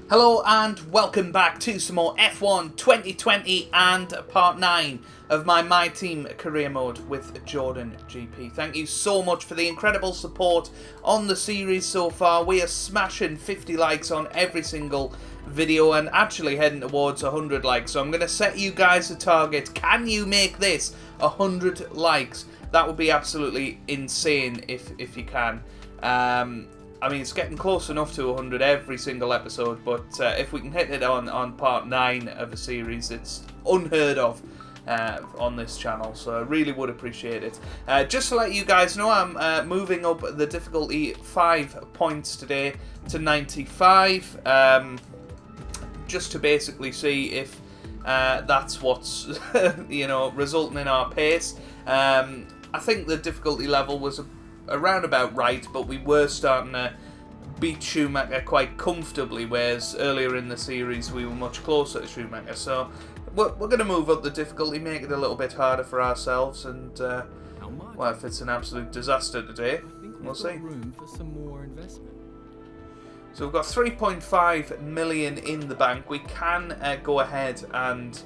Hello and welcome back to some more F1 2020 and part 9 of my team career mode with Jordan GP. Thank you so much for the incredible support on the series so far. We are smashing 50 likes on every single video and actually heading towards 100 likes. So I'm going to set you guys a target. Can you make this 100 likes? That would be absolutely insane if you can. I mean, it's getting close enough to 100 every single episode, but if we can hit it on part 9 of a series, it's unheard of on this channel, so I really would appreciate it. Just to let you guys know, I'm moving up the difficulty 5 points today to 95, just to basically see if that's what's resulting in our pace. I think the difficulty level was around about right, but we were starting to beat Schumacher quite comfortably, whereas earlier in the series we were much closer to Schumacher. So we're going to move up the difficulty, make it a little bit harder for ourselves, and well, if it's an absolute disaster today, we'll see. Room for some more investment. So we've got 3.5 million in the bank. We can go ahead and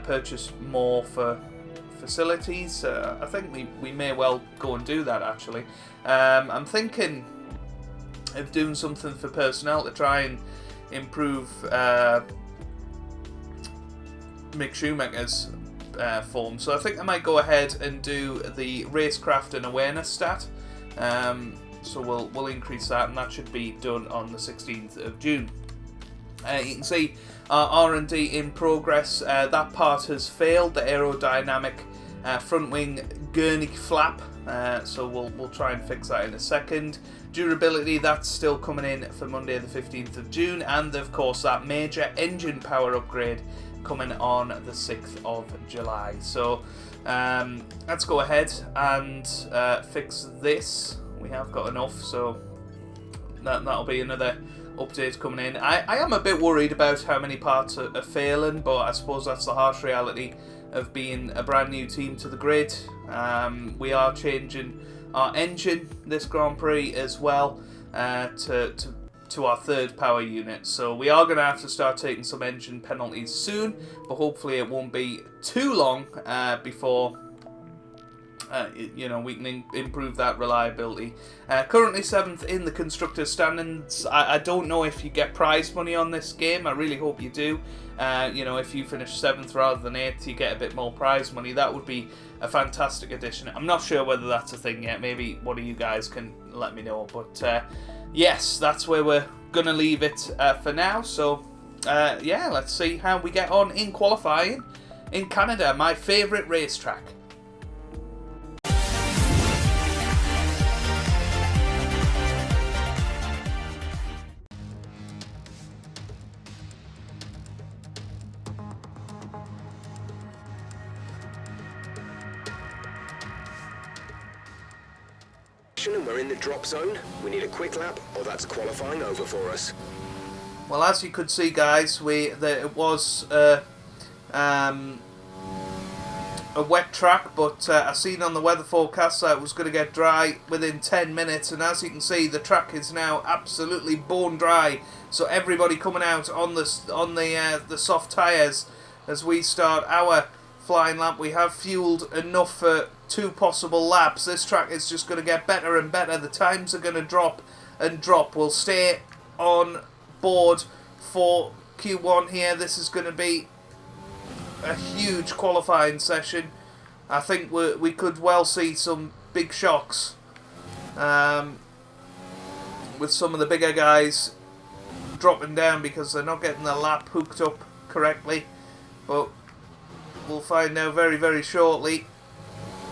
purchase more for facilities. I think we may well go and do that actually. I'm thinking of doing something for personnel to try and improve Mick Schumacher's form. So I think I might go ahead and do the racecraft and awareness stat. So we'll increase that, and that should be done on the 16th of June. You can see our R&D in progress. That part has failed, the aerodynamic front wing gurney flap, so we'll try and fix that in a second. Durability, that's still coming in for Monday the 15th of June, and of course that major engine power upgrade coming on the 6th of July. So let's go ahead and fix this. We have got enough, so that'll be another update coming in. I am a bit worried about how many parts are failing, but I suppose that's the harsh reality of being a brand new team to the grid. We are changing our engine this Grand Prix as well to our third power unit, so we are going to have to start taking some engine penalties soon, but hopefully it won't be too long before we can improve that reliability. Currently 7th in the constructors standings. I don't know if you get prize money on this game. I really hope you do. If you finish 7th rather than 8th, you get a bit more prize money. That would be a fantastic addition. I'm not sure whether that's a thing yet. Maybe one of you guys can let me know. But yes, that's where we're going to leave it for now. So yeah, let's see how we get on in qualifying in Canada, my favourite racetrack. And we're in the drop zone. We need a quick lap, or that's qualifying over for us. Well, as you could see, guys, it was a wet track, but I seen on the weather forecast that it was going to get dry within 10 minutes, and as you can see, the track is now absolutely bone dry. So everybody coming out on the soft tyres as we start our flying lap. We have fueled enough for 2 possible laps. This track is just going to get better and better. The times are going to drop and drop. We'll stay on board for Q1 here. This is going to be a huge qualifying session. I think we could well see some big shocks with some of the bigger guys dropping down because they're not getting the lap hooked up correctly, but we'll find out very, very shortly.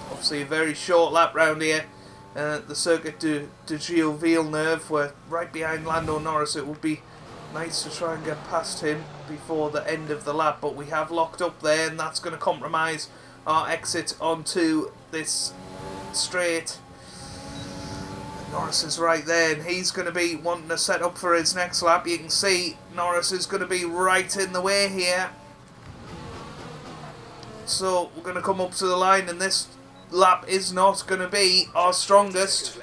Obviously a very short lap round here. The Circuit de Gilles Villeneuve, we're right behind Lando Norris. It would be nice to try and get past him before the end of the lap, but we have locked up there, and that's going to compromise our exit onto this straight. Norris is right there, and he's going to be wanting to set up for his next lap. You can see Norris is going to be right in the way here. So we're going to come up to the line, and this lap is not going to be our strongest,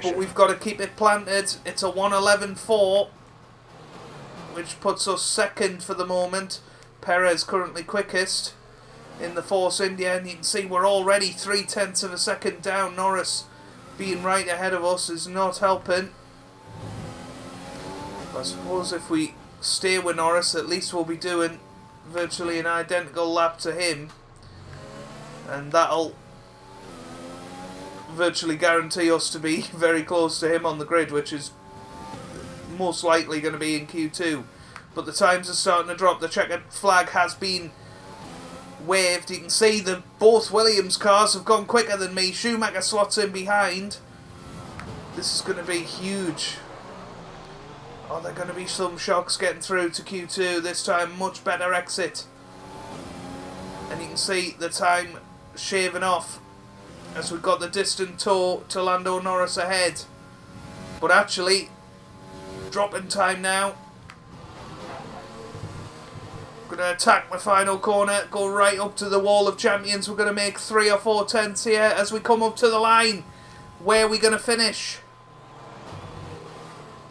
but we've got to keep it planted. It's a 1:11.4. which puts us second for the moment. Perez currently quickest in the Force India, and you can see we're already 0.3 of a second down. Norris being right ahead of us is not helping. I suppose if we stay with Norris, at least we'll be doing virtually an identical lap to him, and that'll virtually guarantee us to be very close to him on the grid, which is most likely going to be in Q2. But the times are starting to drop. The checkered flag has been waved. You can see that both Williams cars have gone quicker than me. Schumacher slots in behind. This is going to be huge. Are there going to be some shocks getting through to Q2 this time? Much better exit. And you can see the time shaving off as we've got the distant tow to Lando Norris ahead. But actually, dropping time now. Going to attack the final corner, go right up to the wall of champions. We're going to make 3 or 4 tenths here as we come up to the line. Where are we going to finish?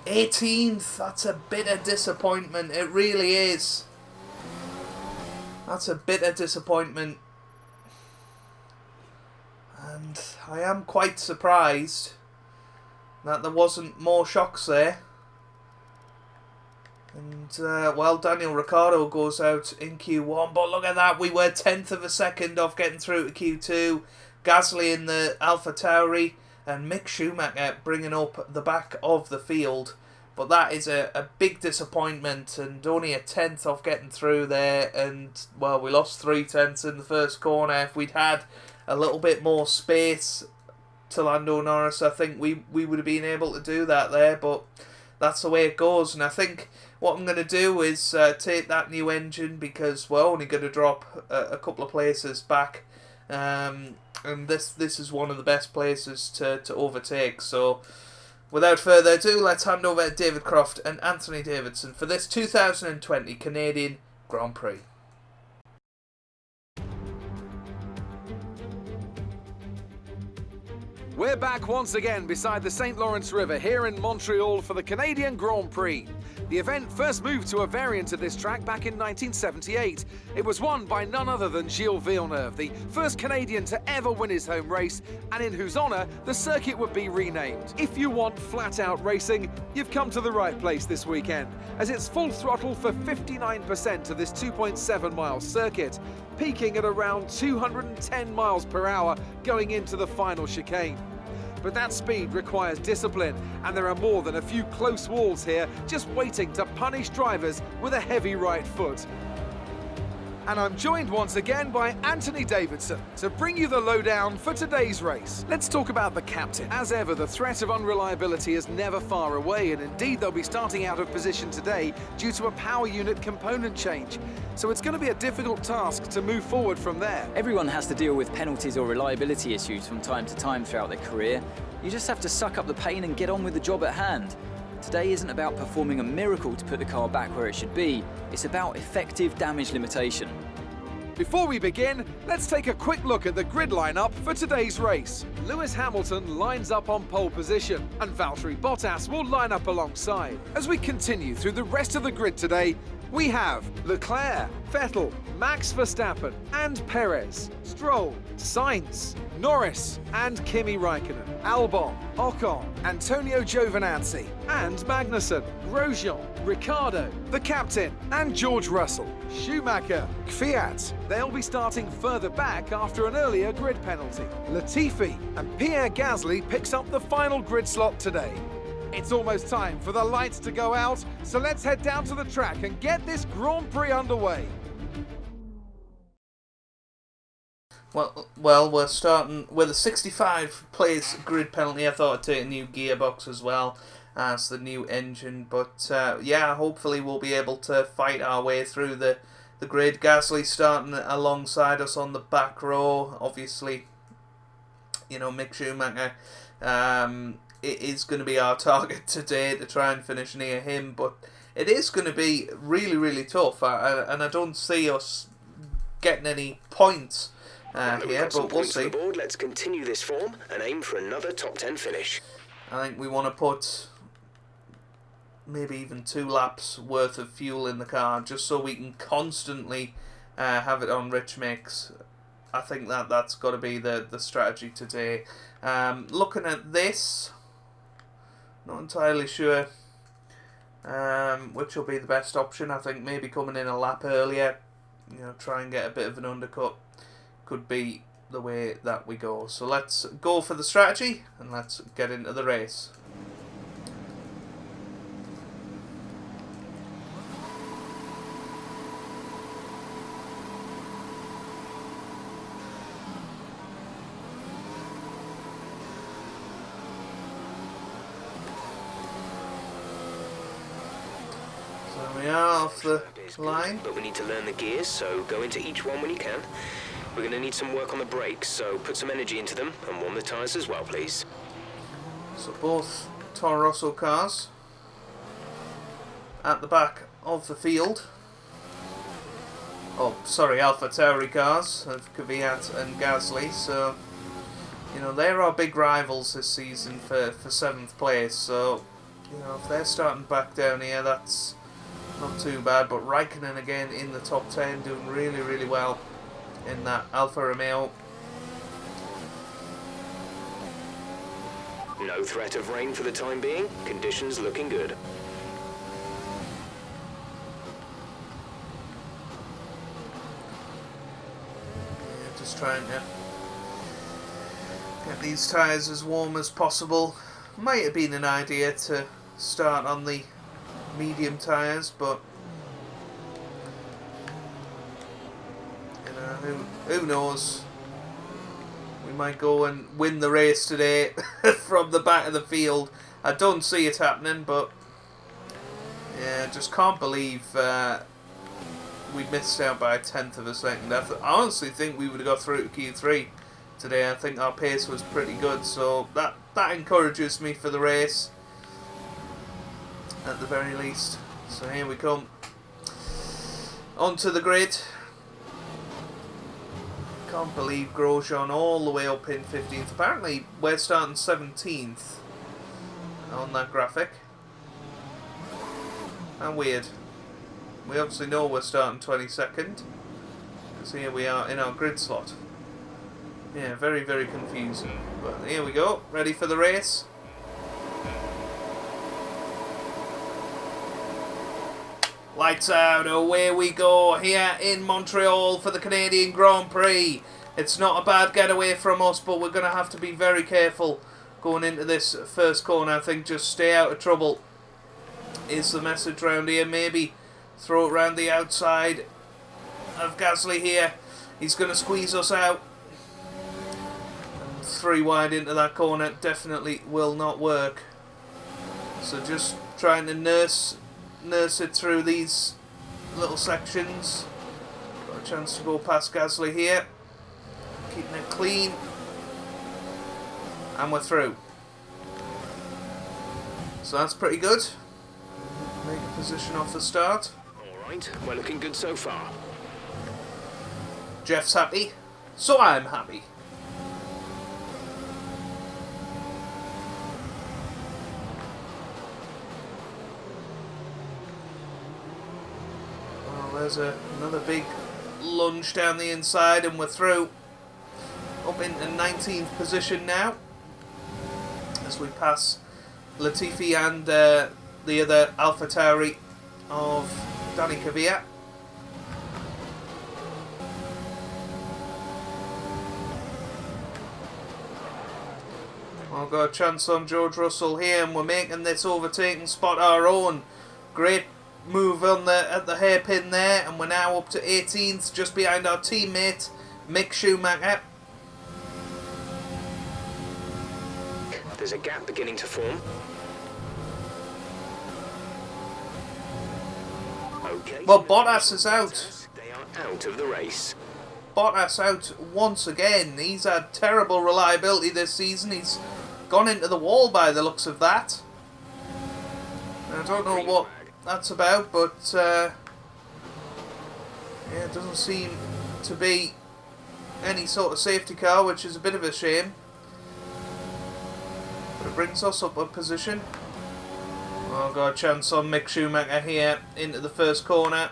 18th. That's a bitter disappointment. It really is. That's a bitter disappointment. And I am quite surprised that there wasn't more shocks there. And, well, Daniel Ricciardo goes out in Q1. But look at that. We were 10th of a second off getting through to Q2. Gasly in the Alpha Tauri. And Mick Schumacher bringing up the back of the field. But that is a big disappointment. And only a 10th off getting through there. And, well, we lost 3 tenths in the first corner. If we'd had a little bit more space to Lando Norris, I think we would have been able to do that there. But that's the way it goes. And I think what I'm going to do is take that new engine, because we're only going to drop a couple of places back. And this is one of the best places to overtake. So without further ado, let's hand over to David Croft and Anthony Davidson for this 2020 Canadian Grand Prix. We're back once again beside the St. Lawrence River here in Montreal for the Canadian Grand Prix. The event first moved to a variant of this track back in 1978. It was won by none other than Gilles Villeneuve, the first Canadian to ever win his home race, and in whose honour the circuit would be renamed. If you want flat-out racing, you've come to the right place this weekend, as it's full throttle for 59% of this 2.7-mile circuit, peaking at around 210 miles per hour going into the final chicane. But that speed requires discipline, and there are more than a few close walls here just waiting to punish drivers with a heavy right foot. And I'm joined once again by Anthony Davidson to bring you the lowdown for today's race. Let's talk about the captain. As ever, the threat of unreliability is never far away, and indeed they'll be starting out of position today due to a power unit component change. So it's going to be a difficult task to move forward from there. Everyone has to deal with penalties or reliability issues from time to time throughout their career. You just have to suck up the pain and get on with the job at hand. Today isn't about performing a miracle to put the car back where it should be. It's about effective damage limitation. Before we begin, let's take a quick look at the grid lineup for today's race. Lewis Hamilton lines up on pole position, and Valtteri Bottas will line up alongside. As we continue through the rest of the grid today, we have Leclerc, Vettel, Max Verstappen and Perez, Stroll, Sainz, Norris and Kimi Raikkonen, Albon, Ocon, Antonio Giovinazzi and Magnussen, Grosjean, Ricciardo, the captain and George Russell, Schumacher, Kvyat. They'll be starting further back after an earlier grid penalty. Latifi and Pierre Gasly picks up the final grid slot today. It's almost time for the lights to go out, so let's head down to the track and get this Grand Prix underway. Well, we're starting with a 65 place grid penalty. I thought I'd take a new gearbox as well as the new engine, but yeah, hopefully we'll be able to fight our way through the grid. Gasly starting alongside us on the back row. Obviously, you know, Mick Schumacher, it is going to be our target today to try and finish near him, but it is going to be really, really tough, and I don't see us getting any points here, but we'll see. Board. Let's continue this form and aim for another top 10 finish. I think we want to put maybe even 2 laps worth of fuel in the car, just so we can constantly have it on rich mix. I think that's got to be the strategy today. Looking at this, not entirely sure which will be the best option. I think maybe coming in a lap earlier, you know, try and get a bit of an undercut could be the way that we go. So let's go for the strategy and let's get into the race. So we are off the line. But we need to learn the gears, so go into each one when you can. We're going to need some work on the brakes, so put some energy into them and warm the tyres as well, please. So both Toro Rosso cars at the back of the field. Oh, sorry, AlphaTauri cars of Kvyat and Gasly. So, you know, they're our big rivals this season for 7th place. So, you know, if they're starting back down here, that's not too bad. But Raikkonen again in the top 10, doing really, really well in that Alfa Romeo. No threat of rain for the time being. Conditions looking good. Yeah, just trying to get these tyres as warm as possible. Might have been an idea to start on the medium tyres, but you know, who knows? We might go and win the race today from the back of the field. I don't see it happening, but yeah, just can't believe we missed out by 1/10 of a second. I honestly think we would have got through to Q3 today. I think our pace was pretty good, so that encourages me for the race at the very least. So here we come onto the grid. Can't believe Grosjean all the way up in 15th. Apparently we're starting 17th on that graphic. How weird. We obviously know we're starting 22nd, because here we are in our grid slot. Yeah, very, very confusing. But here we go, ready for the race. Lights out, away we go here in Montreal for the Canadian Grand Prix. It's not a bad getaway from us, but we're going to have to be very careful going into this first corner. I think just stay out of trouble is the message round here. Maybe throw it round the outside of Gasly here. He's going to squeeze us out. And 3 wide into that corner definitely will not work. So just trying to nurse it through these little sections. Got a chance to go past Gasly here. Keeping it clean. And we're through. So that's pretty good. Make a position off the start. Alright, we're looking good so far. Jeff's happy. So I'm happy. There's another big lunge down the inside and we're through. Up into 19th position now as we pass Latifi and the other AlphaTauri of Danny Kvyat. I've got a chance on George Russell here and we're making this overtaking spot our own. Great move on at the hairpin there, and we're now up to 18th, just behind our teammate Mick Schumacher. There's a gap beginning to form. Okay. Well, Bottas is out. They are out of the race. Bottas out once again. He's had terrible reliability this season. He's gone into the wall by the looks of that. I don't know what that's about, but yeah, it doesn't seem to be any sort of safety car, which is a bit of a shame. But it brings us up a position. Well, got a chance on Mick Schumacher here into the first corner.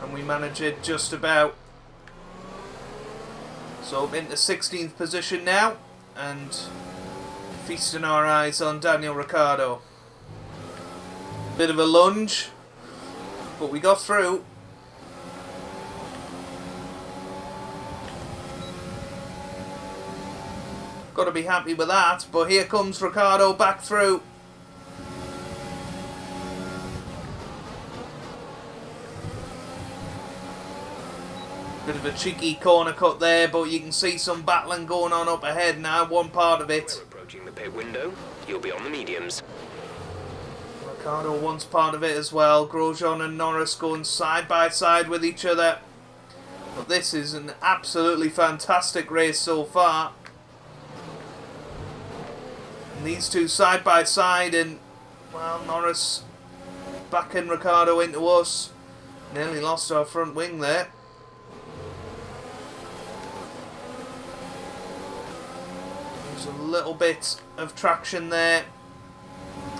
And we manage it just about. So up into 16th position now. And feasting our eyes on Daniel Ricciardo. Bit of a lunge. But we got through. Got to be happy with that, but here comes Ricciardo back through. Bit of a cheeky corner cut there, but you can see some battling going on up ahead now, one part of it. We're approaching the pit window. You'll be on the mediums. Ricciardo wants part of it as well. Grosjean and Norris going side by side with each other. But this is an absolutely fantastic race so far. These two side by side, and well, Norris backing Ricciardo into us. Nearly lost our front wing there. There's a little bit of traction there,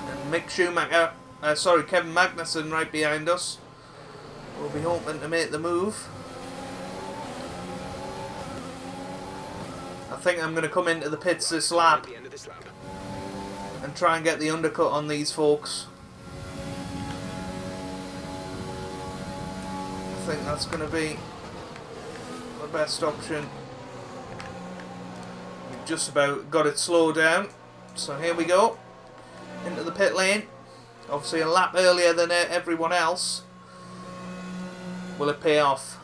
and Mick Schumacher, Kevin Magnussen right behind us. We'll be hoping to make the move. I think I'm going to come into the pits this lap. At the end of this lap. And try and get the undercut on these folks. I think that's going to be the best option. We've just about got it slowed down. So here we go. Into the pit lane. Obviously a lap earlier than everyone else. Will it pay off?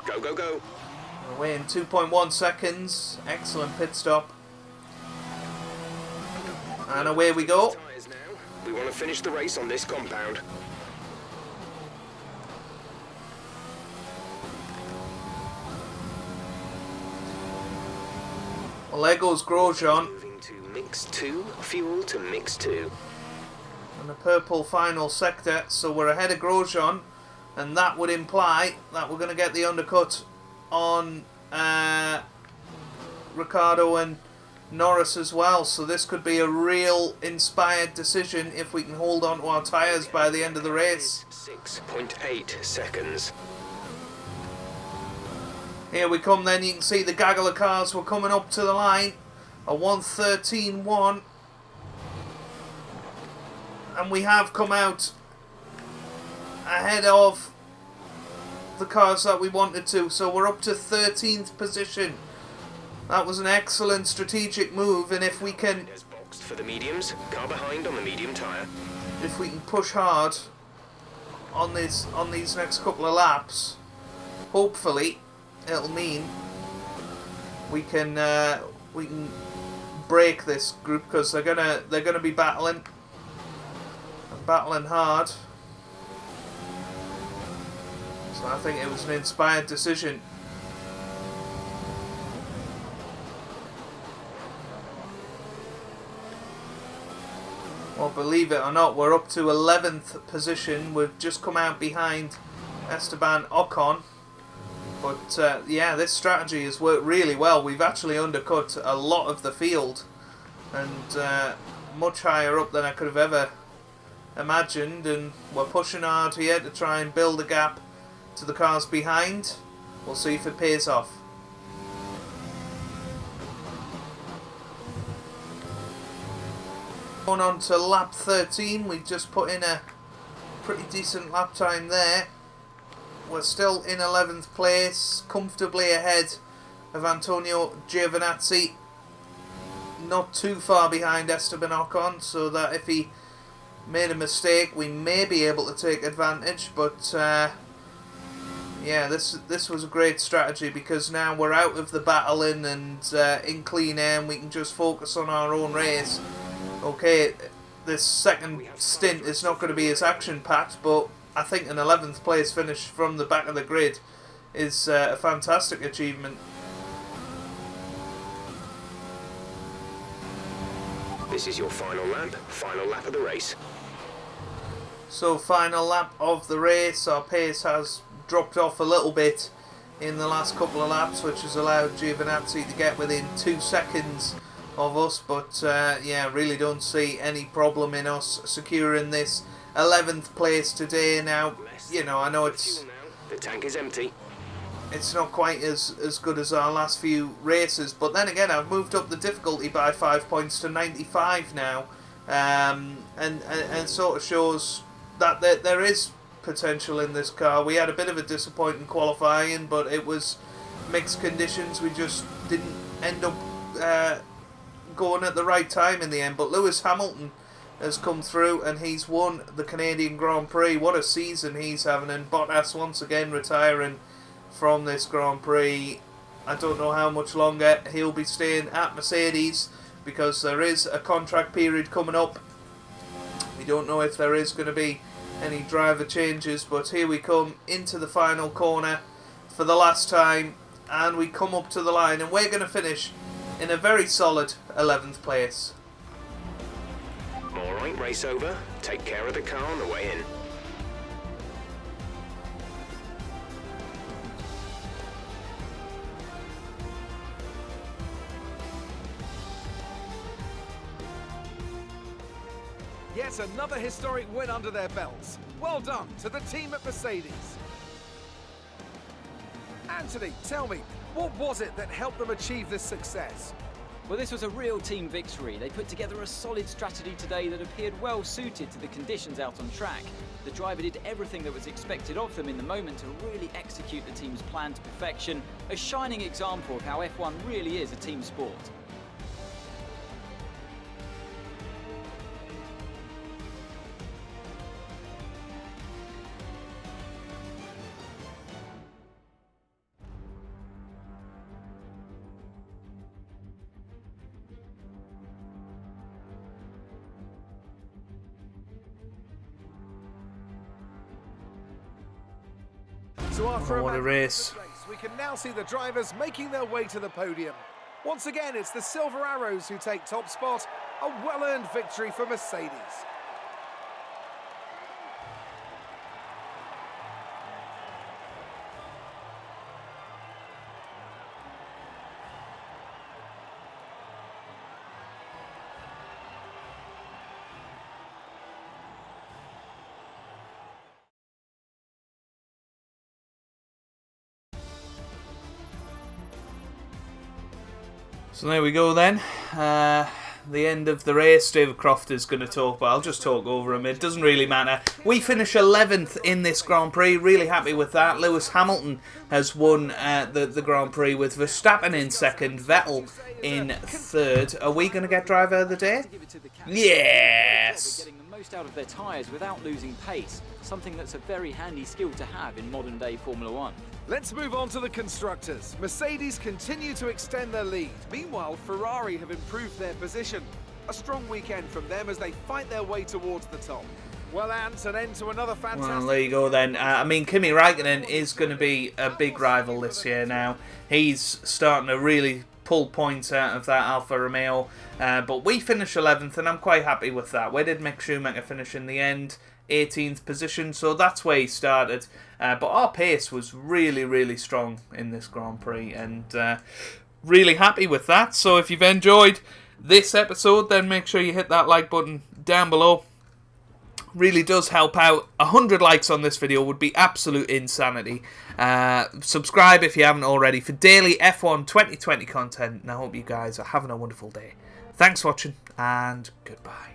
Go, go, go. We're away in 2.1 seconds. Excellent pit stop. And away we go. Tyres now. We want to finish the race on this compound. Well, there goes Grosjean. Moving to mix 2. Fuel to mix 2. And the purple final sector. So we're ahead of Grosjean. And that would imply that we're going to get the undercut on Ricciardo and Norris as well, so this could be a real inspired decision if we can hold on to our tyres by the end of the race. 6.8 seconds. Here we come then, you can see the gaggle of cars were coming up to the line, a 1:13.1, and we have come out ahead of the cars that we wanted to, so we're up to 13th position. That was an excellent strategic move, and if we can There's boxed for the mediums. Car behind on the medium tyre. push hard on these next couple of laps, hopefully it'll mean we can break this group, because they're gonna be battling hard. So I think it was an inspired decision. Well, believe it or not, we're up to 11th position. We've just come out behind Esteban Ocon. But yeah, this strategy has worked really well. We've actually undercut a lot of the field, and much higher up than I could have ever imagined. And we're pushing hard here to try and build a gap to the cars behind. We'll see if it pays off. Going on to lap 13, we've just put in a pretty decent lap time there. We're still in 11th place, comfortably ahead of Antonio Giovinazzi. Not too far behind Esteban Ocon, so that if he made a mistake we may be able to take advantage, but yeah, this was a great strategy, because now we're out of the battling and in clean air, and we can just focus on our own race. Okay, this second stint is not going to be as action-packed, but I think an 11th place finish from the back of the grid is a fantastic achievement. This is your final lap of the race. So final lap of the race, our pace has dropped off a little bit in the last couple of laps, which has allowed Giovinazzi to get within 2 seconds of us. But yeah, really don't see any problem in us securing this 11th place today. Now, you know, I know The tank is empty. it's not quite as good as our last few races, but then again, I've moved up the difficulty by 5 points to 95 now, and sort of shows that there is potential in this car. We had a bit of a disappointing qualifying, but it was mixed conditions. We just didn't end up going at the right time in the end. But Lewis Hamilton has come through and he's won the Canadian Grand Prix. What a season he's having, and Bottas once again retiring from this Grand Prix. I don't know how much longer he'll be staying at Mercedes, because there is a contract period coming up. We don't know if there is going to be any driver changes, but here we come into the final corner for the last time, and we come up to the line, and we're going to finish in a very solid 11th place. Alright, race over. Take care of the car on the way in. Yet another historic win under their belts. Well done to the team at Mercedes. Anthony, tell me, what was it that helped them achieve this success? Well, this was a real team victory. They put together a solid strategy today that appeared well suited to the conditions out on track. The driver did everything that was expected of them in the moment to really execute the team's plan to perfection. A shining example of how F1 really is a team sport. So after what a race. we can now see the drivers making their way to the podium. Once again, it's the Silver Arrows who take top spot. A well-earned victory for Mercedes. So there we go then. The end of the race. David Croft is going to talk, but I'll just talk over him. It doesn't really matter. We finish 11th in this Grand Prix. Really happy with that. Lewis Hamilton has won the Grand Prix with Verstappen in second, Vettel in third. Are we going to get driver of the day? Yes! Getting the most out of their tyres without losing pace. Something that's a very handy skill to have in modern day Formula One. Let's move on to the constructors. Mercedes continue to extend their lead. Meanwhile, Ferrari have improved their position. A strong weekend from them as they fight their way towards the top. Well, Ant, an end to another fantastic... Well, there you go then. I mean, Kimi Räikkönen is going to be a big rival this year now. He's starting to really pull points out of that Alfa Romeo. But we finished 11th, and I'm quite happy with that. Where did Mick Schumacher finish in the end? 18th position, so that's where he started. But our pace was really, really strong in this Grand Prix, and really happy with that. So if you've enjoyed this episode, then make sure you hit that like button down below. Really does help out. 100 likes on this video would be absolute insanity. Subscribe if you haven't already for daily F1 2020 content, and I hope you guys are having a wonderful day. Thanks for watching, and goodbye.